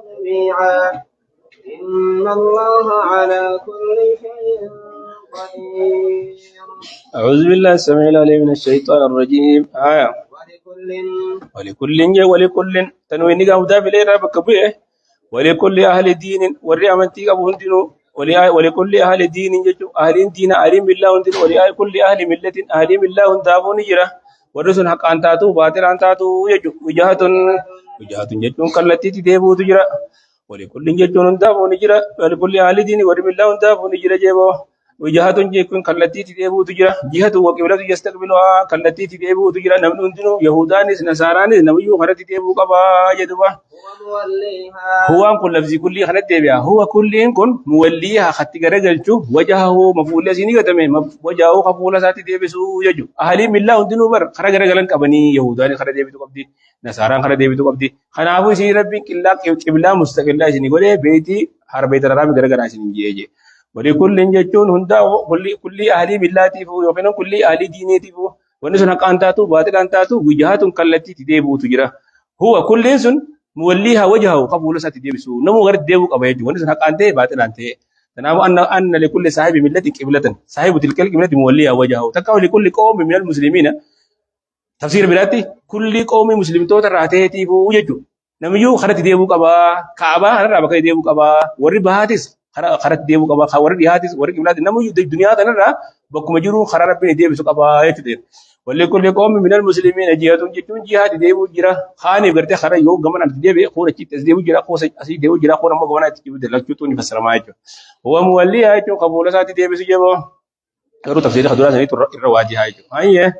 جميعا إن الله على كل شيء قدير. أعوذ بالله السميع العليم من الشيطان الرجيم. ولكل تنوين قودا بليرا بكبيه ولكل أهل دين والرعمتي أبو هندنو ولكل أهل دين جتو أهل دين أهل بالله هندنو ولكل أهل ملة أهل بالله هندابون جرا ورسل حق أنتاتو باطل أنتاتو يجو وجهة جتون كالتي تديبو تجرا ولكل جتون هندابون جرا ولكل أهل دين ورب الله هندابون جرا جيبو وجهة جيكون كالتي تديبو تجرا جهة وقبلة يستقبلها كالتي تديبو تجرا نمن هندنو يهودانس نصارانس نميو خرت تديبو قبا جدوا هو كل لفظ كل خلت ديبيا هو كل كن موليها خط جرجلچو وجهه مفعول سيني كتمه وجهه قبول ذات ديبسو يجو اهلي مله اندنو بر خرج رجلن قبني يهودان خرج ديبتو قبدي نصاران خرج ديبتو قبدي خنافو سي ربي كلا قبلا مستقلا سيني غدي بيتي هر بيت رام غرغرا سيني جيجي ولي كل جچون هندا كل اهلي ملاتي فو يوكن كل اهلي دينيتي فو ونسن قانتاتو باطل انتاتو وجهات كالتي تديبو تجرا هو كل سن موليها وجهه قبول سات ديبسو نمو غير ديبو قبيج ونسن حق انت باطل انت تنام ان لكل صاحب ملة قبلة صاحب تلك القبلة موليها وجهه تكاو لكل قوم من المسلمين تفسير براتي كل قوم مسلم تو تراتيتي فو يجو نميو خرت ديبو قبا كعبه هر بك ديبو قبا وربهاتس خرت ديبو قبا خور ديهاتس ور قبلات نمو الدنيا تنرا بكم جرو خرر ربي ديبسو قبا يتدير ولكل قوم من المسلمين جهة جتون جهاد ديبو جرا خاني برتي خرا يو غمن انت ديبي خور تشي تسديبو جرا خو اسي ديبو جرا خور ما غمن تشي بدل تشتوني فسر ما يجو هو مولي هايتو قبول ساتي ديبي سجبو كرو تفسير خدورا سني الرواجي هايتو هاي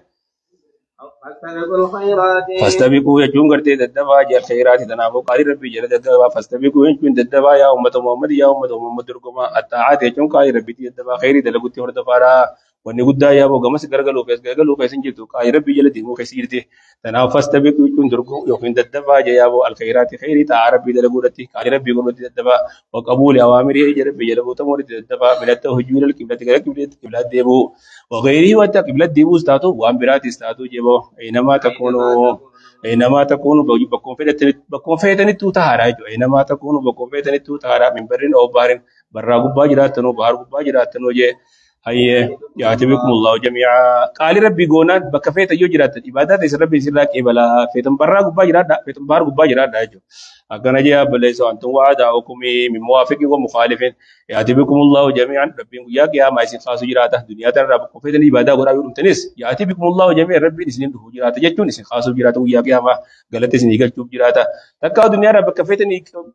فاستبقوا يجون غرتي ددبا جل خيرات تنابو قال ربي جل ددبا فاستبقوا يجون ددبا يا امه محمد يا امه محمد دركما الطاعات يجون قال ربي ددبا خيري دلغتي ورد فارا wanni guddaa yaaboo gamas gargaluu keessa jirtu qaayi rabbii jala deemuu keessa jirti tanaaf fastabiquu jechuun durguu yookiin daddabaa yaaboo alkhayraati khayrii ta'a rabbii dalaguudhatti qaayi rabbii godhutti daddabaa waqabuuli awaamirii ija rabbii jala guutamuudhatti daddabaa milatta hojii ilal qiblatti gara qiblaatti deebuu waqayrii wanta qiblat deebuus taatu waan biraatis taatu jeboo namaa takuunu bakkoon feetanittuu tahaadha jechuudha namaa takuunu bakkoon feetanittuu tahaadha minbarriin obbaarin barraa gubbaa jiraattanuu bahar gubbaa jiraattanuu jee هي يعتبكم الله جميعا قال ربي غونان بكفيت يجرات عبادات ربي سرا قبلا فيتم برا غبا جرات فيتم بار غبا جرات داجو اغنا جا بليس انتم وعداكم من موافق ومخالف يعتبكم الله جميعا ربي يا يا ما يسين خاص جرات دنيا ترى بكفيت عباده غرا يوم تنس يعتبكم الله جميعا ربي سنين دو جرات جتون سين خاص جرات يا يا ما غلط سين يغل چوب جرات تكا دنيا رب بكفيت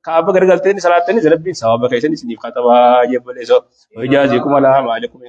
كعب غرغلتني صلاتني ربي ثواب كيسن سين خطبا يبليس ويجازيكم الله مالكم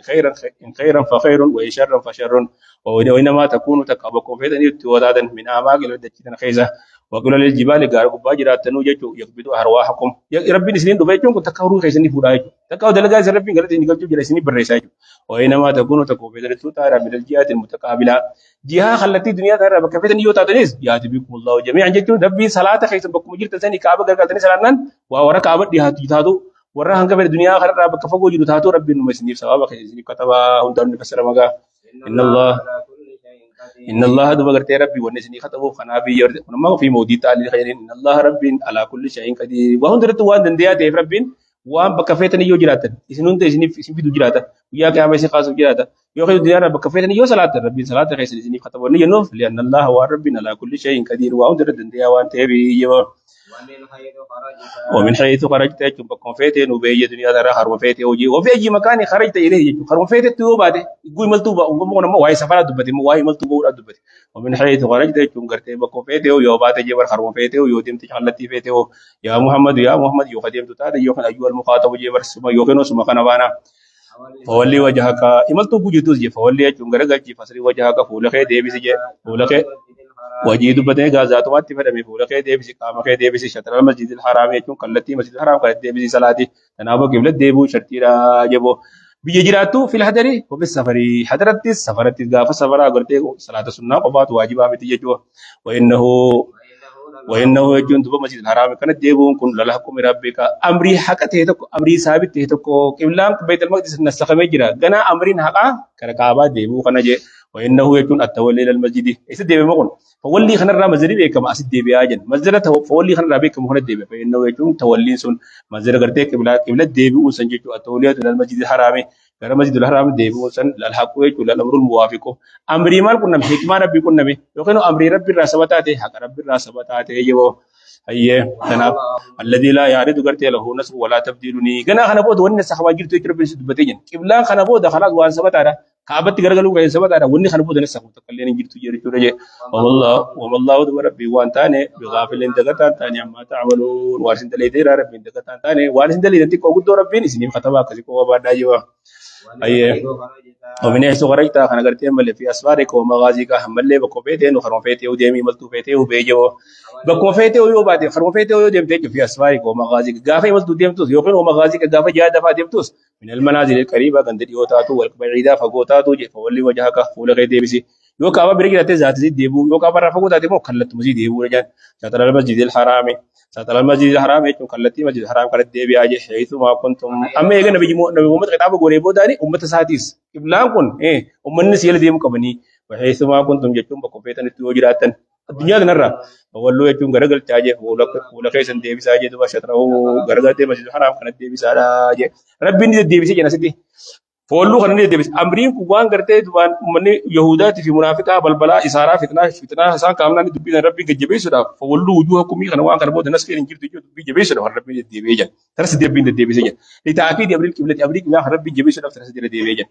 خيرا فخير وإن شرا فشر وإنما تكون تكابكم فيتني تودادا من أعماق الودجتنا خيزة وقل للجبال غارق باجرات تنوجت يقبضوا أرواحكم يا ربي نسنين دبيتون كنت تكاورو خيزني فوراي تكاو دلغا ربي غلط نيغل جو جلسني بريساجو وإنما تكون تكون فيتني تتارى من الجهات المتقابلة جهة خلتي دنيا ترى بكفتني يوتا تنس ياتي بكم الله جميعا جتون ربي صلاة خيزة بكم جرت سني كعبة غرغلتني سلامن وورا كعبة دي هاتو warra hanga fedhe duniyaa kanarraa bakka fagoo jiru taatu rabbiin numa isiniif sababa isiniif katabaa hundaan ni fassara magaa inna allah duba gartee rabbi wanni isinii katabuuf kanaafi kunammaa ofii moodii ta'anii khayriin inna allah rabbiin alaa kulli shay'in qadir waan hundarratti waan dandayaa ta'eef rabbiin waan bakka feetanii yoo jiraatan isin hunda isiniif isin fidu jiraata guyyaa qiyaama isin kaasuuf jiraata yoo khayru duniyaa bakka feetanii yoo salaatan rabbiin salaata keessan isiniif katabu ni jennuuf li'anna allah waan rabbiin alaa kulli shay'in qadir waan hundarratti dandayaa waan ta'eef yoo ومن حيث خرجت يجب بكون فيته نبي الدنيا ترى خرم فيته وجي وفي أي مكان خرجت إليه يجب خرم فيته توباته يقول ملتوبة وقومنا ما واي سفرة دبته ما واي ملتوبة ولا دبته ومن حيث خرجت يجب قرته بكون فيته ويوباته جبر خرم فيته ويودم تجعلتي فيته يا محمد يقدم تتابع يوكن أيها المخاطب جبر سما يوكن سما كنبانا فولي وجهك إملتو بوجودوز جي فولي يجب قرقل جي فسري وجهك فولك ديبس جي فولك وجيد بدن غازات وات فدمي فولك ديبسي قامك ديبسي شطر المسجد الحرام يكون كلتي مسجد الحرام قال ديبسي صلاتي تنابو قبل ديبو شرطيرا جبو بيجراتو في الحضري وبالسفر حضرت السفرت غاف سفرا غرتي صلاه السنه قبات واجبات يجو وانه وإنه يجون دب مسجد الحرام كانت ديبون كن للحكم ربك أمري حقته تك أمري ثابت تك قبلان بيت المقدس نستخدم جرا جنا أمرين حقا كان كعبة ديبو كنا جي وإنه يجون التولي للمسجد إيش ديب مقول فولي خنا الرا مسجد بيك ما أسد ديب أجن مسجد فولي خنا ربك مهند ديب فإنه يجون تولي سن مسجد قرتي قبلة ديب وسنجتو التولي للمسجد الحرام كان مسجد الحرام ديب وسن للحق يجون الأمر الموافق أمري مال كنا حكمة ربي كنا به يقولون أمري ربي راسبتاته حق ربي راسبتاته يجوا أيه تناب الذي لا يعرض قرتي له نسب ولا تبديلني جنا خنا بود ون سخوا جرت يترب بتيجن كبلا خنا بود خلاص وان سبت على كعبة تقرقلوا كين سبت على وني خنا بود نسخوا تكلين جرت جرت رجع والله ربي وان تاني بغافل دقتان تاني عما تعملون وارسن دليل تيرا ربي دقتان تاني وارسن دليل تيكو قد ربي نسني ختبا كذي بعد جوا أيه ومن يسوع خرجت خنا قرتي مل في أسفارك ومغازيك هملة بكوفيتين وخرمفيتي وديمي ملتوفيتي وبيجوا بكوفيتي ويو بعد خرمفيتي ويو ديمتي في أسفارك ومغازيك قافي ملتو ديمتوس يوكل ومغازيك قافي جاد دفع ديمتوس من المنازل القريبة عند يوتاتو والبعيدة فقوتاتو فولي وجهك فول غير ديبسي يو كابا بريك ذات زيد ديبو يو كابا رفقو ذات مو خلت مزيد ديبو رجال شطر المسجد الحرام ساتل المسجد الحرام يكون كلتي مسجد الحرام كلت ديبي أجي حيث ما كنتم أما يجي نبي محمد كتاب غريبو داري أمة ساتيس إبلام كن أمة نسيل ديم كبني وحيث ما كنتم جتوم بكوفيتن توجراتن الدنيا نرى والله يكون غرقل تاجي ولا كيسن ديبي ساجي دوا شطره غرقل ديبي مسجد الحرام كلت ديبي ساجي ربي ندي ديبي سجنا سدي فولو خلنا ديبس أمرين كوان قرتي دوان من يهودات في منافقة بلبلا إسارة فتنة حسان كاملا ندبي ربي كجبيس ده فولو وجوهكم يخنا وان كربود الناس كين جيل تجود بيجبيس ده ربي ديبيجن ترس ديبين ديبيس جن لتأكيد أمريك أمريك لا ربي جبيس ده ترس ديبيجن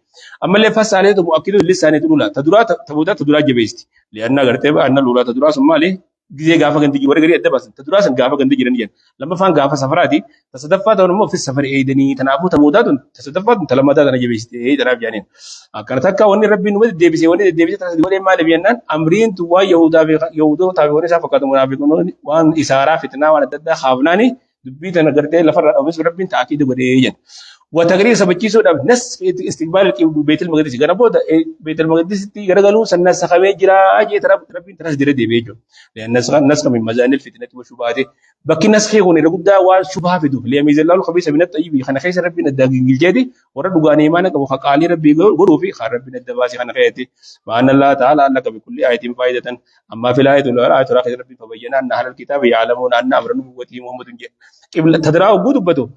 أما اللي فاس عليه مؤكد لسانة الأولى تدورات جبيست لأن قرتي أن الأولى تدورات سمالي جزء غافة كنتي جوار غري أدب بس تدرس غافة كنتي جرنيان لما فان غافة سفراتي تصدفات ونمو في السفر أيدني تنابو تمودات تصدفات تلمادات أنا جبيست تناب جانين كانت هكا وني ربي نود ديبسي وني ديبسي تناس دولي ما لبيانان أمرين توا يهودا تابي وني سافا كاتو منافقون وان إسارة فتنة وانا ددا خافناني دبي تنقرتي لفر أبس ربي تأكيد بديجن وتقرير سبتشيسو ده نس استقبال بيت المقدس غنا بود بيت المقدس تي غرغلو سنة سخوي جرا اجي ترى ربي ترى دير دي بيجو لان الناس من مزان الفتنه والشبهات بكي ناس خيغوني لغدا والشبهه في دو ليميز الله الخبيث من الطيب خنا خيس ربي نداغي الجدي ورد غاني ما نك وخقالي ربي غدو في خار ربي ندباسي خنا خيتي وان الله تعالى انك بكل ايه فائده اما في الايه الاولى ايه ترى ربي فبينا ان اهل الكتاب يعلمون ان امر نبوته محمد قبل تدراو غدبتو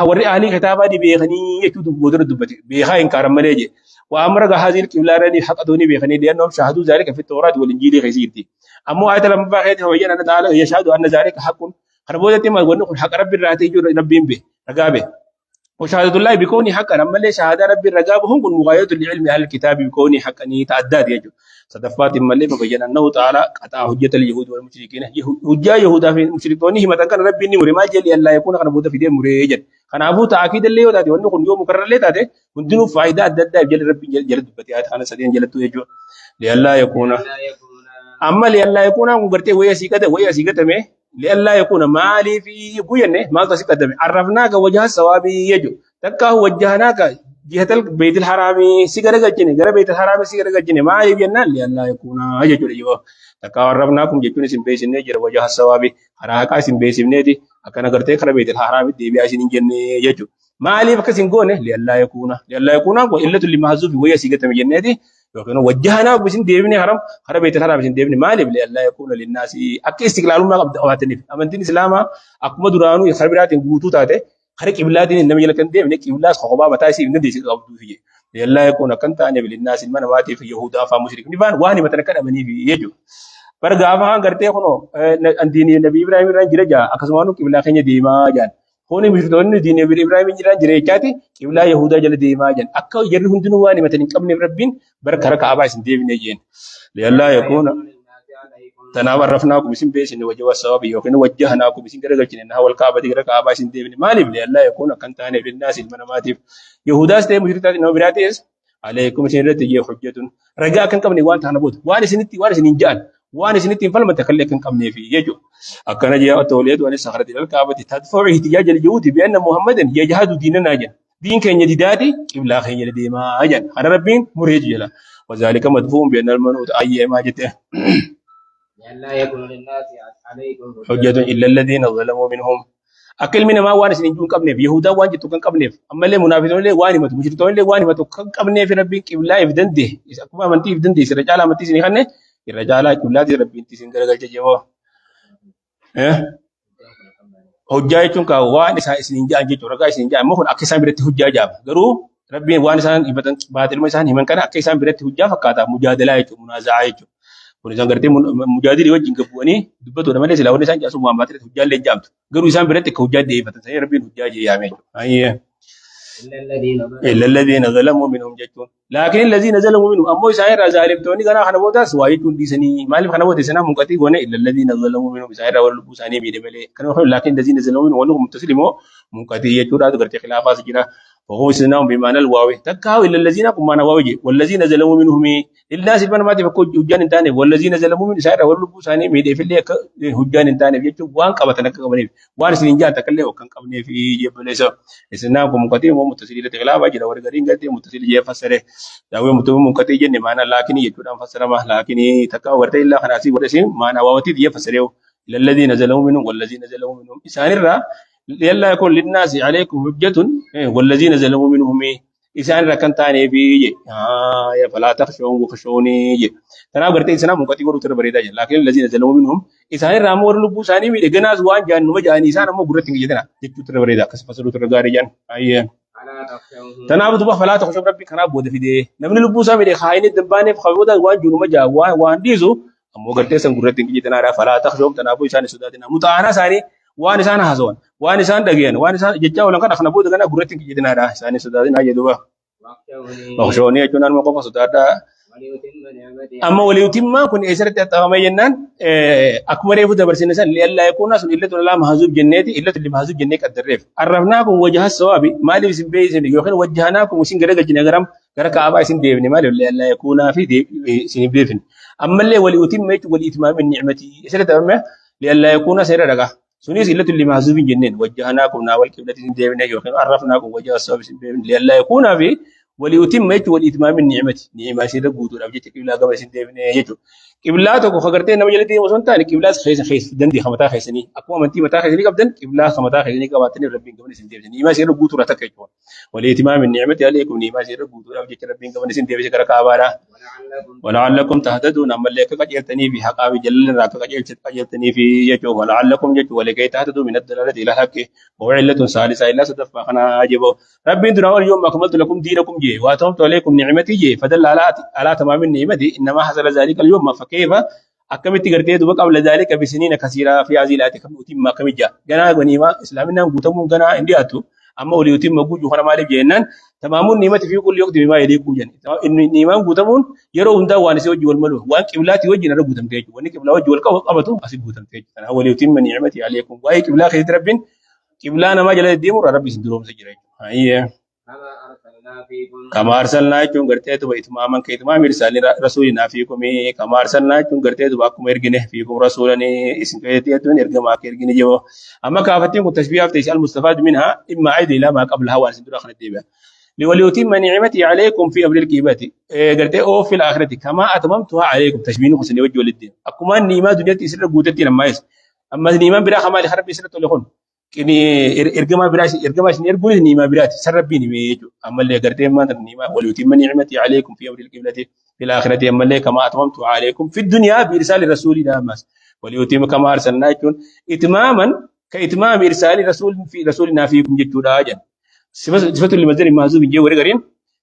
وري أهلي كتابة دي بيخني يكتب بودر دبتي بيخا إنكار ملأجي وأمر هذه الكبلة رني حق دوني بيخني لأنهم شاهدوا ذلك في التوراة والإنجيل خيسيرتي أما آية لما بقيت هو يجينا تعالى يشهد أن ذلك حق خربوزة ما يقولون حق ربي الراتي جو ربين به رقابه وشهادة الله بكوني حقا أما اللي شهادة ربي الرقابة هم مغاية لعلم أهل الكتاب بكوني حقا يتعداد يجو صدفات ملي فبين أنه تعالى قطع حجة اليهود والمشركين حجة يهودا في المشركين هم تكن ربي نمر ما جل ألا يكون خربوزة في دين مريجا خنا أبو تأكيد اللي يوداتي وأنه كن يوم مكرر اللي تاتي كنتنو فائدة أددا جل ربي جل دبتي أنا سدين جلتو يجو لألا يكون أما لألا يكون مغرتي ويا سيكته مه لألا يكون مالي في بوينه ما تصير عرفناك وجه الثواب يجو تكاه وجهناك جهة البيت الحرام سيجرة جنة جرى بيت الحرام سيجرة جنة ما يبينا لألا يكون يجو ليجو تكاه عرفناكم جتوني سنبيس النجر وجه الثواب حراك سنبيس النادي أكنا قرتي خرب بيت الحرام دي بيعشين جنة يجو ما عليه فكسينكونه لألا يكون وإلا اللي محذوف ويا سيجرة من جنة يمكن وجهنا بسين ديبني حرام خرب بيت الحرام بسين ديبني مالي بلا لا يكون للناس أكيد استقلال ما قبل أواتني أمانتين إسلام أكما درانو يخربرات ينقوتو تاته خرج إبلادين النبي لكن ديبني إبلاس خطبا بتاعي من ديس قبضو فيه لا يكون كنت أنا بالناس ما نواتي في يهودا فمشرك نبان واني مثلا كان أمني في يجو فرجعها قرتي خنو أنتيني النبي إبراهيم رانجرجا أكسمانو كبلا خنيا ديما جان هوني مشتون دين إبراهيم جران جريكاتي كبلا يهودا جل ديما جان أكو يري هندنو واني مثلا كم ربين بركة عباس ديبني جين لألا يكون تناول رفناكم بسم بيس إن وجه الصواب يوكن وجهناكم بسم كرجل إن هو الكعبة كرجع عباس ديبني مالي لألا يكون كنت أنا بالناس المناماتي يهودا استي مشركات إنه براتيس عليكم سنرة تجي حجة رجع كن كم نوان تهنبوت واني سنجال واني سنتي فلما تكلم كم نفي يجو أكن جاء التوليد واني سخرت إلى الكعبة تدفع احتجاج اليهود بأن محمدا يجهد ديننا جن دين كان يدادي إبلا خين يدي ما أجن أنا ربين مريج جلا وذلك مدفوع بأن المنوط أي ما جته ألا يكون للناس عليكم حجة إلا الذين ظلموا منهم أكل من ما وانس نجون قبني يهودا وان جتو كان قبني أما اللي منافقون اللي واني متو مشركون اللي واني متو كان قبني في ربي كبلا يفدن ده إذا كما من تي يفدن ده رجال من تي سني خنة الرجال كبلا دي ربي تي سني كرجال جوا إيه hojjaa jechuun kaa waan isaa isiniin ja'an jechuudha. Ragaa isiniin ja'an immoo kun akka isaan biratti hojjaa jaaba. Garuu rabbiin waan isaan himatan baaxiluma isaan himan kana akka isaan biratti hojjaa fakkaata. Mujaadalaa jechuudha. Munaaza'aa jechuudha. Kun isaan gartee mujaadilii wajjin gabbu'anii dubbatudha malee silaa wanni isaan jaasuun waan baaxilatti hojjaa illee jaamtu. Garuu isaan biratti akka hojjaa deeffatan sanii rabbiin hojjaa jee yaame jechuudha. إلا الذين ظلموا منهم جتون لكن الذين ظلموا منهم أمو إسرائيل ظالمتوني كنا خنا بوتاس وايتون دي سني مالف خنا بوتاس سنا مقتي قونا إلا الذين ظلموا منهم إسرائيل ورلبوا ساني بيد ملء كانوا يقول لكن الذين ظلموا منهم ولهم متسلموا مقتي يجورا تقرأ خلافات سجنا وهو سنهم بمعنى الواو تكاو إلا الذين كم معنى واو والذين ظلموا منهم الناس بنا ما تفكوا هجان تاني والذين ظلموا من إسرائيل ورلبوا ساني بيد في اللي هجان تاني بيجوا وان كبتنا كبني وان سنجا تكلم وكان كبني في جبل سنهم مقتي متصل تغلاب أجل ورجالين قلتي متصل جيه فسره داوي متوم مقتي جن معنى لكن يجودان فسره ما لكن تكاو ورت إلا خناسي ورسيم معنى واوتي جيه فسره إلا الذين ظلموا منهم والذين ظلموا منهم إسان الرا لئلا يكون للناس عليكم حجة والذين ظلموا منهم إسان الرا كان تاني بيجي يا فلا تخشون وخشوني تناو قرتي إسنا مقتي ورو تربريدا لكن الذين ظلموا منهم إسان الرا مور لبو ساني بيجي جناز وان جان نما جاني إسان مو قرتي جدنا جتو تربريدا كسفسرو ترغاري جان أيه تناو دبا فلا تخشون ربي كنا بود في دي نمن لبو سامي دي خاين الدبانة خبودا وان جنو ما جا وان ديزو أمو قرتي سن قرتي جدنا را فلا تخشون تناو إسان سوداتنا متعانا ساني وان إسان حزون وان إسان دقيان وان إسان جتّا ولا كنا خنا بود كنا قرتي جدنا را إسان سوداتنا جدوا مخشوني أجونا المقام سوداتا أما وليتم كن إسرت التمام ينان أكمل يفوت برسين سن لألا يكون ناس إلا تلا مهزوب جنتي إلا تلي مهزوب جنك الدريف عرفناكم وجه الصواب ما لي بسم بيسن يوخن وجهناكم وسين غرق جنغرام غرق أبا سين ديفني ما لألا يكون في دي سين ديفن أما اللي وليتم والإتمام النعمة إسرت التمام لألا يكون سير رجع سنيس إلا تلي مهزوب جنين وجهناكم ناول كبلة سين ديفني يوخن عرفناكم وجه الصواب سين ديفن لألا يكون في وليتم والإتمام النعمة نعمة سير بوتو أبجت كبلا قبل سين ديفني يجو كبلاتو خغرتين نما جلتي وسنتاني كبلاس خيس دندي خمتا خيسني اكو منتي متا خيسني قبدن كبلا خمتا خيسني قباتني ربين قبل سن ديبني ما سير بوتو رتكيتو وليتمام النعمه عليكم نعمه سير بوتو ابجت ربين قبل سن ديبي كركا بارا ولعلكم تهتدون اما لك قجلتني في حقاب جلل راك قجلتني في يجو ولعلكم جت ولكي تهتدوا من الدلاله الى حق وعله ثالثه الا صدفا خنا اجبو ربي دنا اليوم اكملت لكم دينكم جي واتممت عليكم نعمتي جي فدل على تمام النعمه انما حصل ذلك اليوم كيف أكملت قرتي دوبك قبل ذلك بسنين كثيرة في هذه الآيات كم أتم ما كم جاء جنا غنيمة إسلامنا قوتهم جنا عندياتو أما ولي يتم موجود وخنا مالك جنان تمام النعمة في كل يوم بما يليق جن النعمة قوتهم يرون دا وانس وجه والملو وان كبلاتي وجه نرى قوتهم تيج وان كبلا وجه والقوة قبتهم أسيب قوتهم تيج أنا ولي يتم نعمتي عليكم وأي كبلا خير ربين كبلا ما جل الدين ربي سندروم سجري هاي كما أرسلنا جون قرتي تو إتماما كإتمام رسولنا فيكم كما أرسلنا جون قرتي تو باكم إرجنه فيكم رسولني اسم كيتي تو إرجما كإرجنه جو أما كافتين كتشبيه في المستفاد منها إما عيد إلى ما قبلها وأنسدر آخر الدبا وليتم نعمتي عليكم في أمر الكيبات قرتي أو في الآخرة كما أتممتها عليكم تشبيه حسن وجه الدين أكما نيما دنيا تسر قوتتي لما يس أما نيما برا خمال خرب يسر تلهون kini irgama sin ergun ni ma birati sarabbi ni meju amma le garte man ni ma wal yutimma ni'mati alaykum fi amri al-qiblati fil akhirati amma le kama atmamtu alaykum fi dunya bi irsali rasulina mas wal yutimma kama arsalnakum itmaman ka itmam irsali rasulina fiikum jittuda ajan sifatu limazdari mahzub je wari garin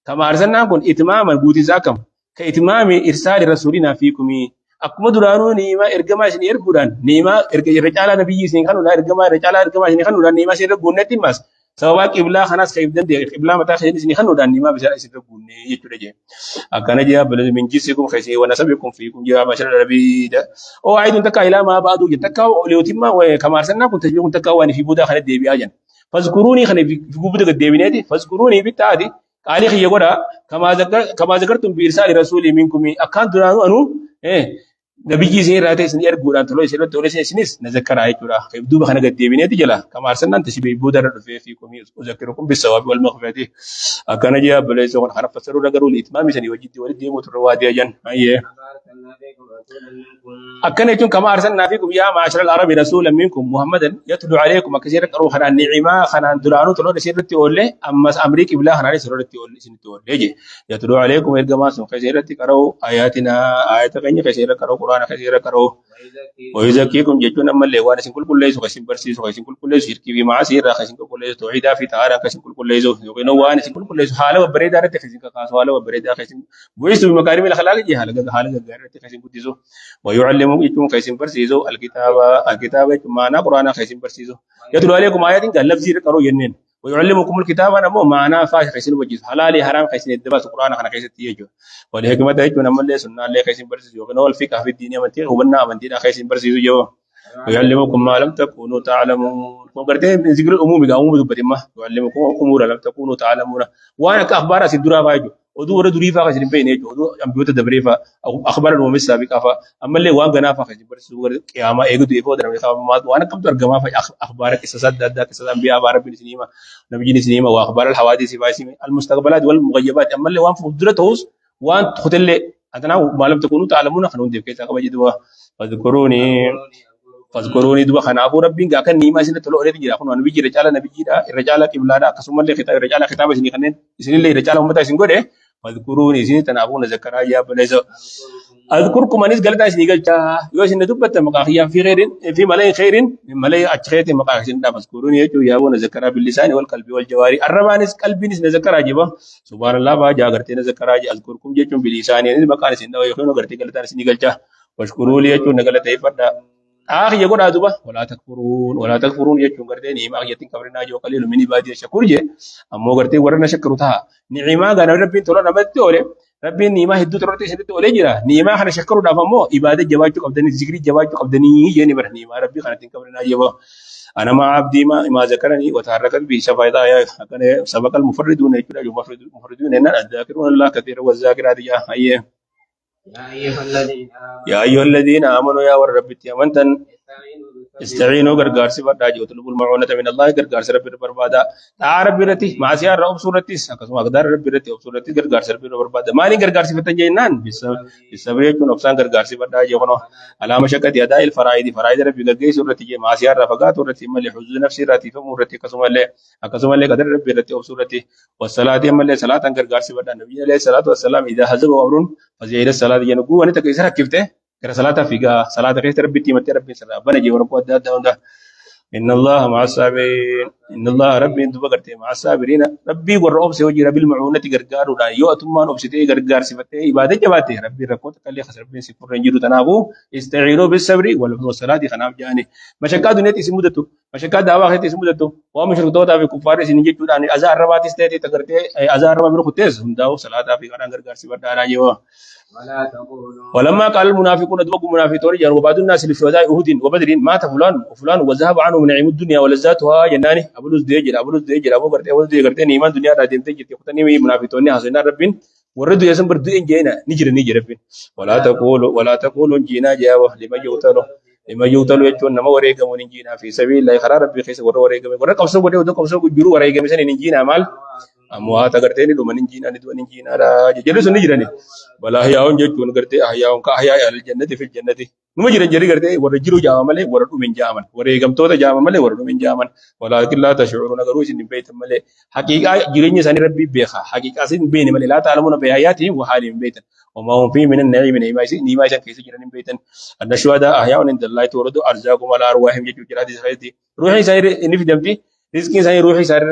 kama arsalnakum itmaman guti zakam ka itmam irsali rasulina fiikum akkuma duraanuu niima ergamaa isin erguudhaan niima irra caalaa nabiyyi isin kanuudha irra caalaa ergamaa isin kanuudhaan niima isin irra guunnetti himas sababaa qiblaa kanaas kan ibdan qiblaa mataa isin kanuudhaan niima bishaan isin irra guunne jechuudha jee akkana jee abbalatu min jinsikum keessee wana sabikum fiikum jee mashara rabiida oo aayidun takka ilaa maa baaduu jee takka leeyotimmaa kamaarsannaa kun tajbii kun takka waan fi buudaa kana deebi'aa jan fazkuruunii kana fi gubuda gad deebineeti fazkuruunii bittaati qaalii xiyya godha kamaa zakartum bi irsaali rasuulii minkum akkaan duraanuu anuu nabiyyi isin irraa ta'e isin erguudhaan toloo isin irratti oole isinis nazakkaraa jechuudha. Duuba kana gad deebineeti jala kama arsannaan tashbii booda irra dhufee fi kumii uzakkirukum bisawaabi wal maghfirati akkana jee abboleessa kun kana fassaruu dhagaruu liitmaami sanii wajjitti walitti deemuu turre waa deejan. أرسلنا فيكم رسولا منكم أكنتم كما أرسلنا فيكم يا معشر العرب رسولا منكم محمدا يتلو عليكم كثير روح النعمة خنا دلانو تلو سيرتي أولي أما أمريكا بلا خنا سيرتي أولي سنتي أولي يتلو عليكم إرجما سو كثير تكرو آياتنا آيات كني كثير كرو قرآن كثير كرو ويزكيكم جتون أما اللي وانا سنقول كل ليس وكسين برسي وكسين كل ليس شركي بما سير كسين كل ليس توحيدا في تعالى كسين كل ليس يقولون وانا سنقول كل ليس حاله وبريدة رتكسين كاس حاله وبريدة كسين بويس بمكارم الأخلاق جي حاله غير رتكسين كتيزو ويعلمكم يتم كيسين برسيزو الكتابة معنا قرآن كيسين برسيزو يتلو عليكم آيات قال لفظي كرو ينين ويعلمكم الكتاب نمو معنا فاش كيسين وجيز حلالي حرام كيسين الدباس قرآن خنا كيسين تيجو والحكمة يجو نمو اللي سنة اللي كيسين برسيزو وكنو الفقه في الدين من تيجو وبنا من دينا كيسين برسيزو جو ويعلمكم ما لم تكونوا تعلمون وقرتين من ذكر الأمور بقوم بدبرما يعلمكم أمور لم تكونوا تعلمون وأنا كأخبار سيدورا فاجو ودو ورد ريفا كسر بين يجو ودو أمبيوت دبريفا أو أخبار الأمم السابقة فا أما اللي وان جنا فا كسر برسول قيامة يجدو يفوت درم يخاف ما وأنا كم ترجمة فا أخبار قصص دادا قصص أنبياء بارب بن سليمة نبي سليمة وأخبار الحوادث فاسمة المستقبلات والمغيبات أما اللي وان فقدرته وان تختل أتنا ما لم تكونوا تعلمون خنون ديف كيسا كبا جدوا فاذكروني فاذكروني دوا خنافو ربي كان نيما سنة تلو أولي تجرا خنون نبي رجال نبي جرا رجال كبلادا كسم الله خطاب رجال خطاب سني خنين سني الله رجال هم تاسين قده فاذكروني سني تنافون ذكرى يا بليزو أذكركم أنيس قالت أسني قالت يوش إن دبت مقاخيا في غير في ملاي خير من ملاي أشخيت مقاخين دا فاذكروني يجوا يا بون ذكرى باللسان والقلب والجواري الربانس قلبي نس ذكرى جبا سبحان الله باجا غرتي ذكرى أذكركم جيتم باللسان يعني مقال سندا ويخونو غرتي قالت أسني قالت واشكروا لي يجوا نقلت يفدا يقول أدوبة ولا تكفرون يجوا غرتي نيما يتين كبرنا جو قليل من عبادي الشكور جي أمو غرتي ورنا شكرتها نعمة غنا ربي تولى نمت تولى ربي نيما هدو تروتي سنت تولى جرا نيما خنا شكروا دافمو عبادة جواجو قبضني ذكري جواجو قبضني يعني بره نيما ربي خنا تين كبرنا جوا أنا مع عبدي ما ذكرني وتحركت به شفايدا يا كان سبق المفردون يجوا جو مفردون إن الذاكرون الله كثير والذاكرات يا هي يا أيها الذين آمنوا يا ورب تيمنتن استعينوا غرغار سي بدا جو طلب المعونة من الله غرغار سر بربادا ربي رتي ما سي رب سورتي اكسم اقدار ربي رتي سورتي غرغار سر بربادا ماني غرغار سي فتن جينان بسبب يكون نقصان غرغار سي بدا جو كنو على مشقة اداء الفرائض ربي غرغي سورتي ما سي رفقات ورتي مل حزن نفسي رتي فمرتي اكسم الله قدر ربي رتي سورتي والصلاه مل صلاه غرغار سي بدا نبي عليه الصلاه والسلام اذا حزب امر فزيد الصلاه ينقو ان تكيسر كيفته كرا صلاة فيها صلاة كيس ربي تيمتي ربي سلا بنا جي ورقو دا دا إن الله مع الصابرين إن الله ربي انتو بغرتي مع الصابرين ربي ورقوب سيوجي ربي المعونة غرغار ولا يؤتم ما نبسطي غرغار صفتي عبادة جباتي ربي ركوت كالي خسر ربي سيكون رنجيرو تنابو استعينوا بالصبر والصلاة خناف جاني مشكا دنيا تسمودتو مشكا دعوا خيت تسمودتو ومشركتو في كفار سنجي توداني أزار ربات استيتي تغرتي أزار ربا برخوتيز هنداو صلاة في غرغار صفتا راجيو ولما قال المنافقون دبقوا منافقون جاءوا وبعض الناس لشهداء أحد وبدر مات فلان وفلان وذهب عنه من نعيم الدنيا ولذاتها جناني أبلوز ديجر أبو غرتي نيمان دنيا راجين تجي تقتني منافقون حسنا ربين ورد يسم بردين جينا نجر ربين ولا تقولوا جينا جاوا لما يوتلو يجون نما وريغا ونجينا في سبيل الله خرا ربي خيس وريغا ورقبسو ودو قبسو جرو وريغا مسن نجينا مال أموات أغرتني لو منجينا ندو نجينا را جلو سنجرني بلا هياون جون غرتي هياون كهيا الجنة في الجنة نما جري غرتي ورجلو جاما ملي وردو من جامن وريغم توتا جاما ملي وردو من جامن ولكن لا تشعرون غروش من بيت ملي حقيقة جريني سن ربي بيخا حقيقة سن بين ملي لا تعلمون بآياتهم وحالهم بيتا وما هم فيه من النعيم نيمايس كيس جرين بيتا أن الشهداء أحياء عند الله توردوا أرزاقهم على أرواحهم يجوا جرادي سخيتي روحي ساير نفي دمتي رزقين ساير روحي ساير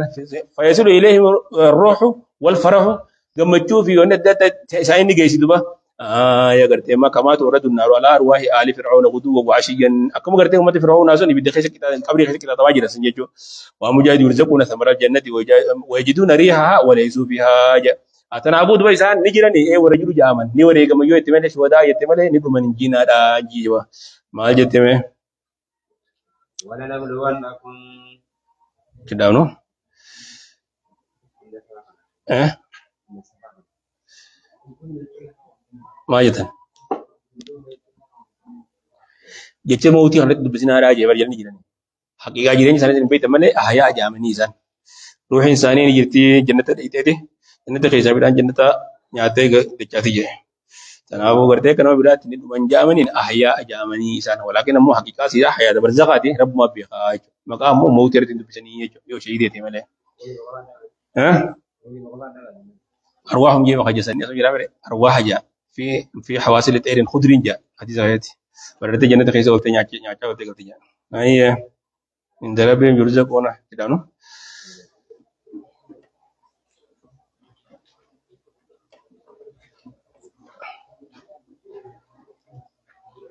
فيصل إليهم الروح والفرح قمتشو في وندت ساير نجيسي دبا يا غرتي ما كما تورد النار على أرواح آل فرعون غدوا وعشيا أكم غرتي هم فرعون ناسون يبدأ خيس كتاب قبل خيس كتاب تواجد سنجتو ومجاهد يرزقون ثمرات الجنة ويجدون ريحها وليسوا فيها أتنا أبود بيسان نجرني ورجل جامن نوري كم يو يتمنى شهداء يتمنى نبمن جينا دا جيوا ما جتمه ولنبلونكم كده نو ما جتن جتة موتي هنرد بسنا راجع برجع نجرني حقيقة جيرين سنة بيت تمنى أحياء جامني إنسان روح إنساني نجرتي جنة إيتته جنة خيسا بدان جنة نياته دكاتي تنابو غرتي كانوا برات من جامنين احياء جامني انسان ولكن مو حقيقه سيدا حياه برزقاتي رب ما بيخاج مقام مو موت رتين بسني يو شهيدتي مله ها ارواحهم جي وخجسني اسو جرا ارواح جاء في حواسل الطير خضر جاء حديث اياتي برت جنة خيسه وقت نياچ نياچا وقت قلت جاء اي ان دربهم يرزقون كدانو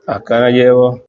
akana jewo